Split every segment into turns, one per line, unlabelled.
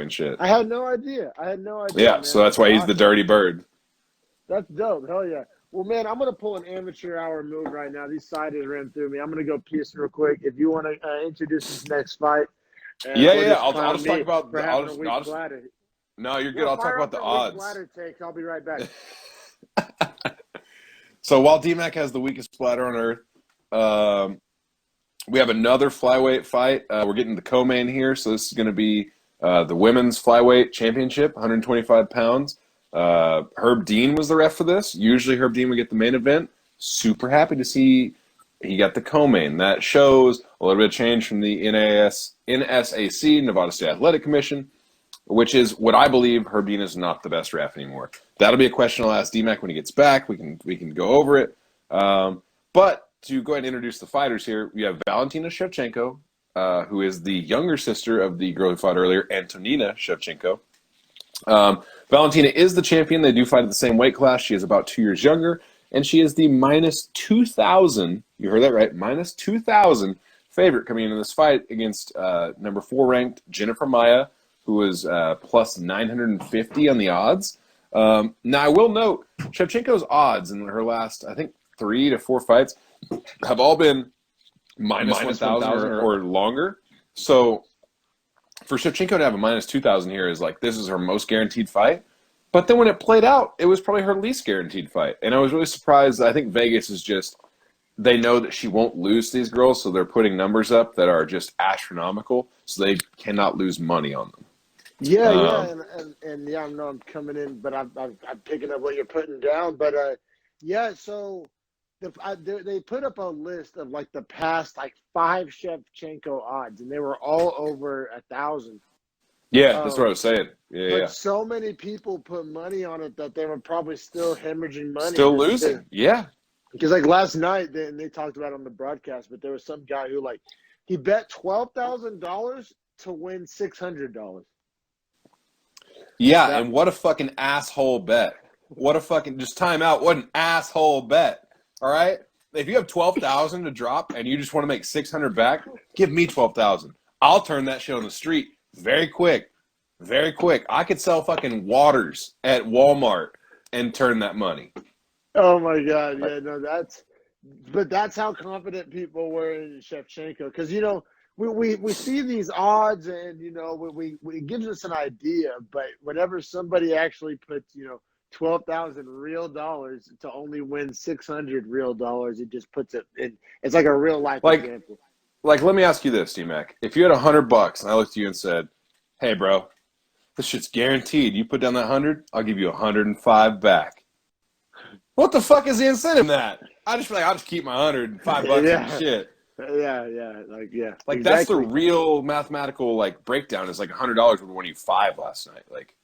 and shit.
I had no idea.
Yeah,
Man.
so that's why he's the
Awesome.
dirty bird.
That's dope. Hell yeah. Well, man, I'm going to pull an amateur hour move right now. These siders ran through me. I'm going to go piss real quick. If you want to introduce this next fight,
Yeah,
or
yeah.
just
I'll
clown
just talk
me
about
for having a weak
I'll just
bladder.
no, you're good.
Yeah,
I'll talk
fire
about
off
the
that weak
odds.
bladder take. I'll be right back.
So while DMAC has the weakest bladder on earth, we have another flyweight fight. We're getting the co-main here, so this is going to be the women's flyweight championship, 125 pounds. Herb Dean was the ref for this. Usually Herb Dean would get the main event. Super happy to see he got the co-main. That shows a little bit of change from the NSAC, Nevada State Athletic Commission, which is what I believe Herb Dean is not the best ref anymore. That'll be a question I'll ask DMAC when he gets back. We can go over it. But to go ahead and introduce the fighters here, we have Valentina Shevchenko, who is the younger sister of the girl who fought earlier, Antonina Shevchenko. Valentina is the champion. They do fight at the same weight class. She is about 2 years younger, and she is the minus 2,000, you heard that right, minus 2,000 favorite coming into this fight against number 4 ranked Jennifer Maia, who is plus 950 on the odds. Now, I will note, Shevchenko's odds in her last, I think, 3 to 4 fights have all been minus 1,000 or longer. So for Shevchenko to have a minus 2,000 here is like, this is her most guaranteed fight. But then when it played out, it was probably her least guaranteed fight. And I was really surprised. I think Vegas is just, they know that she won't lose to these girls, so they're putting numbers up that are just astronomical, so they cannot lose money on them.
Yeah, and yeah, I know I'm coming in, but I'm picking up what you're putting down. But yeah, so they put up a list of like the past like 5 Shevchenko odds, and they were all over 1,000.
Yeah, that's what I was saying. Yeah,
but so many people put money on it that they were probably still hemorrhaging money.
Still losing. Yeah.
Because like last night, they talked about it on the broadcast, but there was some guy who like he bet $12,000 to win $600.
Yeah, and what a fucking asshole bet. What a fucking, just time out. What an asshole bet. All right? If you have 12,000 to drop and you just want to make 600 back, give me 12,000. I'll turn that shit on the street very quick. Very quick. I could sell fucking waters at Walmart and turn that money.
Oh my God. Yeah, no, that's how confident people were in Shevchenko. Because, you know, we see these odds and, you know, it gives us an idea. But whenever somebody actually puts, you know, 12,000 real dollars to only win 600 real dollars, it just puts it in. It's like a real life example.
Like, let me ask you this, D-Mac. If you had $100 and I looked at you and said, hey, bro, this shit's guaranteed. You put down that 100, I'll give you 105 back. What the fuck is the incentive in that? I just feel like I'll just keep my 105 bucks and shit.
Yeah. Like
exactly. That's the real mathematical like breakdown. Is like $100 would win you 5 last night. Like,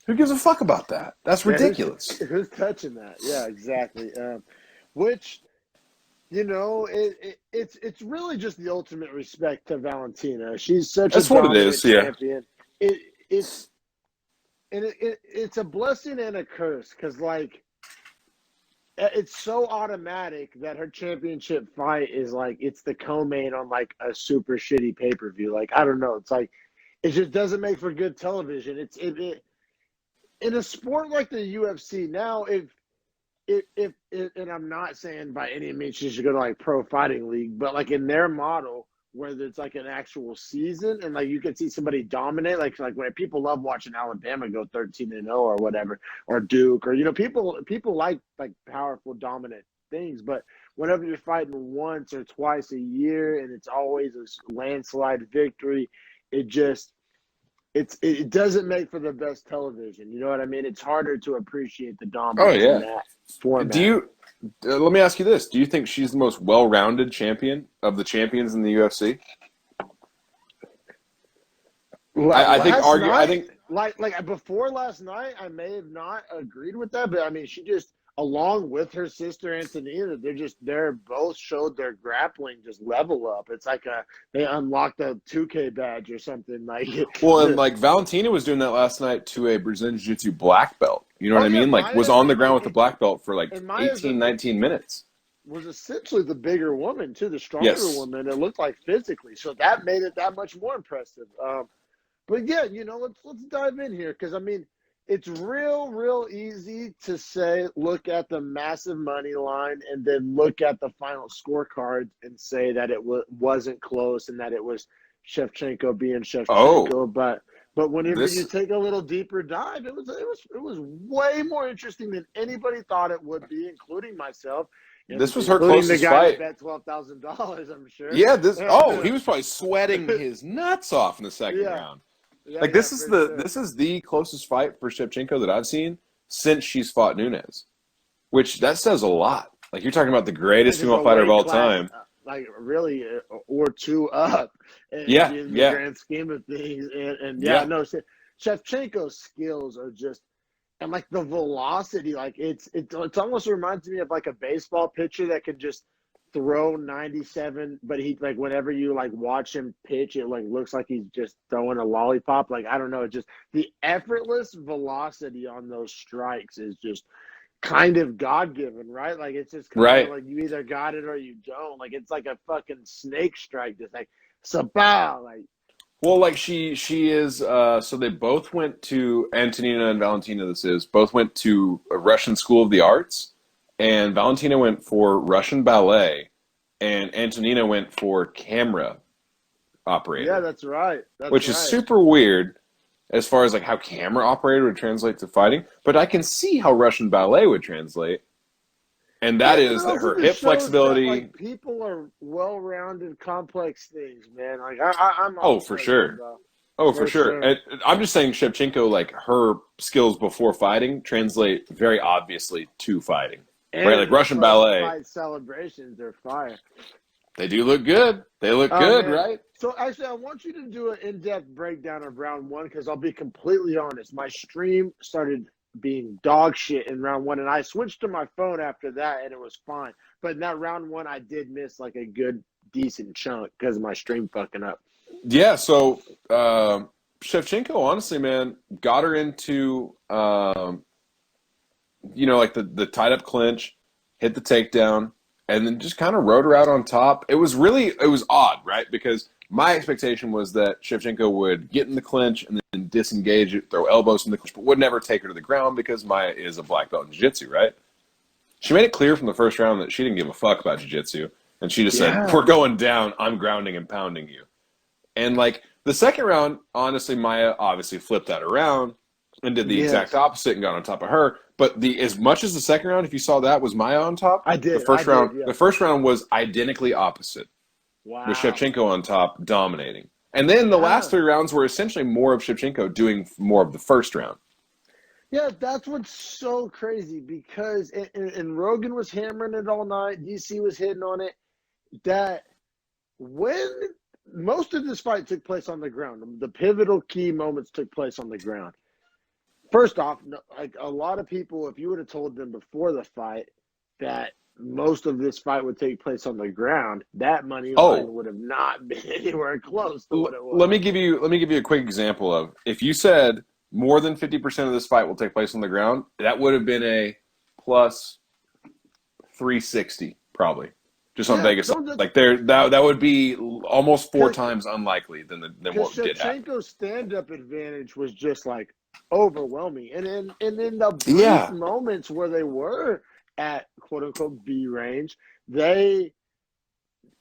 who gives a fuck about that? That's ridiculous.
Who's touching that? Yeah, exactly. Which, you know, it's really just the ultimate respect to Valentina. She's such a dominant champion. It's a blessing and a curse because like it's so automatic that her championship fight is like it's the co-main on like a super shitty pay-per-view. Like I don't know, it's like it just doesn't make for good television. It in a sport like the UFC now, if and I'm not saying by any means she should go to like pro fighting league, but like in their model, whether it's like an actual season and like you can see somebody dominate, like when people love watching Alabama go 13-0 or whatever, or Duke, or you know, people like powerful dominant things, but whenever you're fighting once or twice a year and it's always a landslide victory, it doesn't make for the best television. You know what I mean? It's harder to appreciate the dominance in that format.
Let me ask you this. Do you think she's the most well-rounded champion of the champions in the UFC? I think like before last night, I may have not agreed with that, but I mean, she just, along with her sister Antonina, they're both showed their grappling just level up. It's like they unlocked a 2K badge or something like. Well, and like Valentina was doing that last night to a Brazilian Jiu-Jitsu black belt. You know what I mean? Like Maia was on the ground with the black belt for like 18, 19 minutes.
Was essentially the bigger woman too, the stronger woman. It looked like physically, so that made it that much more impressive. But yeah, let's dive in here because I mean, it's real easy to say, look at the massive money line and then look at the final scorecards and say that it wasn't close and that it was Shevchenko being
Oh,
Shevchenko. But whenever you
this
take a little deeper dive, it was way more interesting than anybody thought it would be, including myself, and
this was her
including the
closest
guy that
fight.
bet $12,000. I'm sure.
Yeah, he was probably sweating his nuts off in the second
Yeah,
round.
yeah,
Like
yeah, for sure.
this is the closest fight for Shevchenko that I've seen since she's fought Nunes, which that says a lot. Like you're talking about the
And
greatest
just
female
a
fighter of
weight
all
class,
time.
like really, or two up
Yeah,
in the
yeah,
grand scheme of things. And yeah,
yeah.
no, Shevchenko's skills are just, and like the velocity, like it's almost reminds me of like a baseball pitcher that can just throw 97, but he like whenever you like watch him pitch, it like looks like he's just throwing a lollipop. Like I don't know, just the effortless velocity on those strikes is just kind of God given, right? Like it's just kind of
Right.
like you either got it or you don't. Like it's like a fucking snake strike, just like sabow. Like
Well, like she is. So they both went to Antonina and Valentina. This is both went to a Russian School of the Arts, and Valentina went for Russian ballet, and Antonina went for camera
yeah,
operator,
that's right. That's
which is
right.
super weird as far as like how camera operator would translate to fighting. But I can see how Russian ballet would translate, and that
Yeah, but
is
it
that
also
her
just
hip
shows that
flexibility.
like people are well-rounded, complex things, man. Like I'm
Oh,
all
for
for that,
sure.
bro.
Oh, for
For
sure.
sure.
And I'm just saying Shevchenko, like her skills before fighting translate very obviously to fighting. Right?
And
Like
the
Russian ballet,
post-fight celebrations are fire.
they do look good. They look
Oh
good,
man.
right?
So actually, I want you to do an in-depth breakdown of round one because I'll be completely honest. My stream started being dog shit in round one, and I switched to my phone after that, and it was fine. But in that round one, I did miss like a good, decent chunk because of my stream fucking up.
Yeah, so Shevchenko, honestly, man, got her into like the tied up clinch, hit the takedown, and then just kind of rode her out on top. It was odd, right? Because my expectation was that Shevchenko would get in the clinch and then disengage it, throw elbows in the clinch, but would never take her to the ground because Maia is a black belt in jiu-jitsu, right? She made it clear from the first round that she didn't give a fuck about jiu-jitsu, and she just said,
Yeah.
"We're going down. I'm grounding and pounding you." And like the second round, honestly, Maia obviously flipped that around and did the exact
Yes.
opposite and got on top of her. But the as much as the second round, if you saw that, was Maia on top.
I
The
did. I
first
did.
round,
Yeah.
the first round was identically opposite, with
Wow.
Shevchenko on top, dominating. And then the last
Yeah.
three rounds were essentially more of Shevchenko doing more of the first round.
Yeah, that's what's so crazy because and Rogan was hammering it all night. DC was hitting on it. That when most of this fight took place on the ground, the pivotal key moments took place on the ground. First off, like a lot of people, if you would have told them before the fight that most of this fight would take place on the ground, that money line
Oh,
would have not been anywhere close to what it
let
was.
me give you a quick example of if you said more than 50% of this fight will take place on the ground, that would have been a plus 360 probably just on
Yeah,
Vegas.
no,
Like that would be almost four times unlikely than
because
what did happen.
Shevchenko's stand-up advantage was just like overwhelming, and in the brief
Yeah,
moments where they were at quote unquote B range,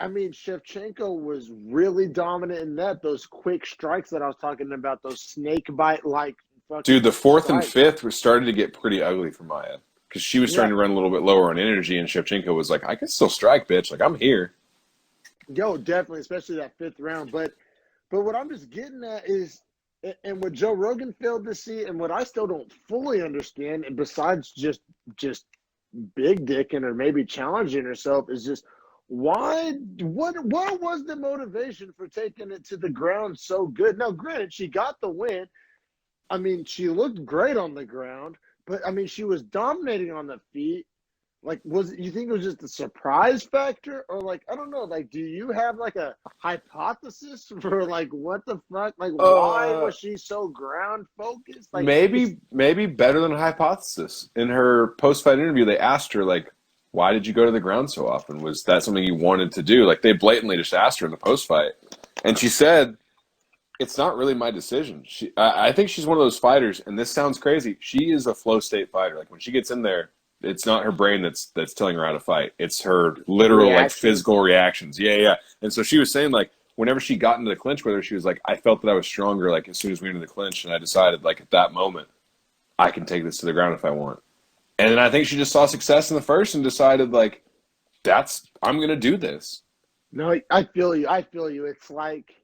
Shevchenko was really dominant in that. Those quick strikes that I was talking about, those snake bite like
dude, the
fucking
fourth and
strikes.
fifth were starting to get pretty ugly for Maya because she was starting
Yeah,
to run a little bit lower on energy, and Shevchenko was like, "I can still strike, bitch. Like I'm here."
yo, definitely, especially that fifth round. But what I'm just getting at is, and what Joe Rogan failed to see, and what I still don't fully understand, and besides just big dicking or maybe challenging herself, is just why what was the motivation for taking it to the ground so good? Now, granted, she got the win. I mean, she looked great on the ground, but I mean, she was dominating on the feet. Like, was you think it was just a surprise factor, or like I don't know? Like, do you have like a hypothesis for like what the fuck? Like, why
Uh,
was she so ground focused? Like, it's
maybe better than a hypothesis. In her post-fight interview, they asked her like, "Why did you go to the ground so often? Was that something you wanted to do?" Like they blatantly just asked her in the post-fight, and she said, It's not really my decision. I think she's one of those fighters, and this sounds crazy. She is a flow state fighter. Like when she gets in there, it's not her brain that's telling her how to fight. It's her literal like physical reactions. Yeah, yeah. And so she was saying like whenever she got into the clinch with her, she was like, I felt that I was stronger like as soon as we were in the clinch, and I decided like at that moment, I can take this to the ground if I want. And then I think she just saw success in the first and decided like, I'm gonna do this.
No, I feel you. I feel you. It's like.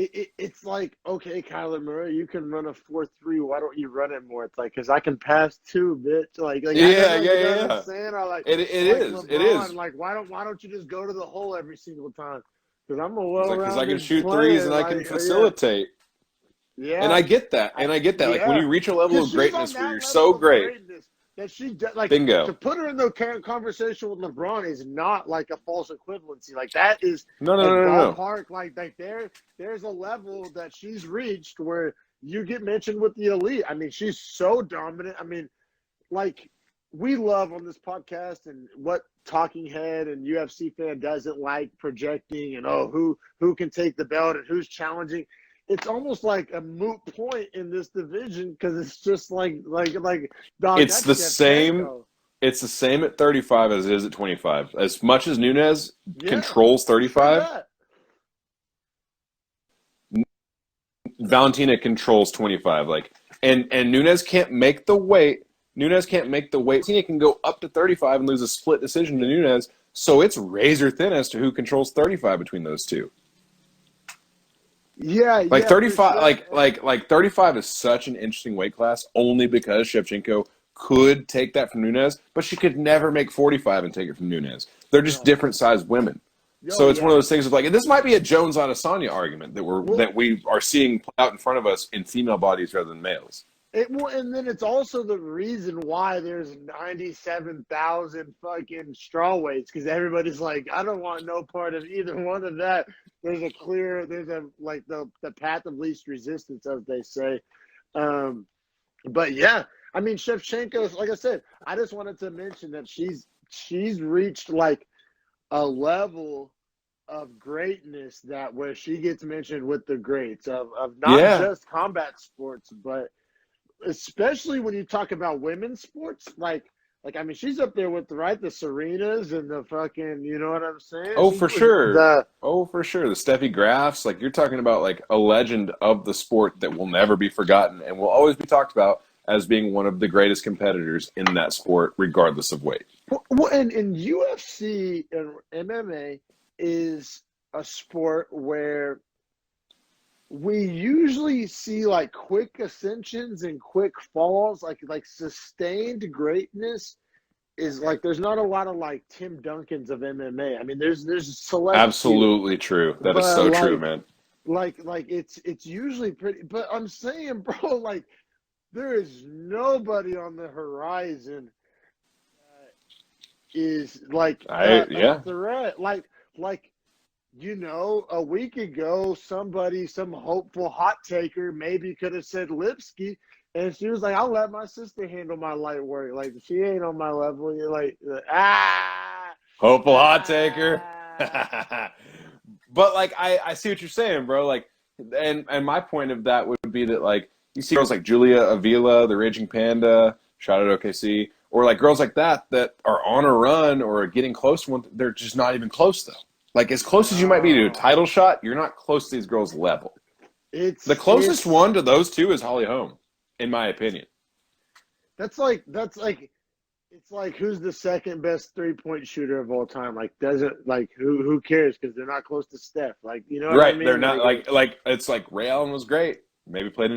It's like, okay, Kyler Murray, you can run a 4.3. Why don't you run it more? It's like, because I can pass too, bitch. Like
yeah.
What I'm saying? Or like,
it is.
LeBron,
it is.
Like, why don't you just go to the hole every single time? Because I'm a well-rounded
Because I can shoot
player,
threes and I can facilitate.
Yeah.
And I get that. Like when you reach a level of greatness where you're so great.
That she like
Bingo.
To put her in the conversation with LeBron is not like a false equivalency. Like that is
no.
ballpark. Like there's a level that she's reached where you get mentioned with the elite. I mean, she's so dominant. I mean, like we love on this podcast and what talking head and UFC fan doesn't like projecting and who can take the belt and who's challenging. It's almost like a moot point in this division because it's just like dog,
it's the same. It's the same at 35 as it is at 25. As much as Nunes controls 35, Valentina controls 25. Like and Nunes can't make the weight. Valentina can go up to 35 and lose a split decision to Nunes. So it's razor thin as to who controls 35 between those two.
Yeah,
like 35, sure. like 35 is such an interesting weight class only because Shevchenko could take that from Nunes, but she could never make 45 and take it from Nunes. They're just different sized women. So it's one of those things of like, and this might be a Jones Adesanya argument that we are seeing play out in front of us in female bodies rather than males.
And then it's also the reason why there's 97,000 fucking strawweights because everybody's like, I don't want no part of either one of that. There's like the path of least resistance, as they say. But yeah, I mean, Shevchenko, like I said, I just wanted to mention that she's reached like a level of greatness that where she gets mentioned with the greats of not just combat sports, but especially when you talk about women's sports, like I mean, she's up there with the Serenas and the fucking, you know what I'm saying?
Oh, for sure. The Steffi Grafs, like you're talking about like a legend of the sport that will never be forgotten and will always be talked about as being one of the greatest competitors in that sport, regardless of weight.
Well, and UFC and MMA is a sport where we usually see like quick ascensions and quick falls, like sustained greatness is like there's not a lot of like Tim Duncans of MMA. I mean, there's select
absolutely true. That is so true, man.
Like it's usually pretty, but I'm saying, bro, like there is nobody on the horizon that is like a threat. Like. You know, a week ago, some hopeful hot taker maybe could have said Lipsky, and she was like, I'll let my sister handle my light work. Like, she ain't on my level. You're like,
hopeful hot taker. But, like, I see what you're saying, bro. Like, and my point of that would be that, like, you see girls like Julia Avila, the Raging Panda, shout out OKC, or, like, girls like that are on a run or getting close to one. They're just not even close, though. Like, as close as you might be to a title shot, you're not close to these girls' level. The closest one to those two is Holly Holm, in my opinion.
It's like who's the second best 3-point shooter of all time? Like, who cares? Because they're not close to Steph. Like, you know what I mean?
They're not like it's like Ray Allen was great. Maybe played in a different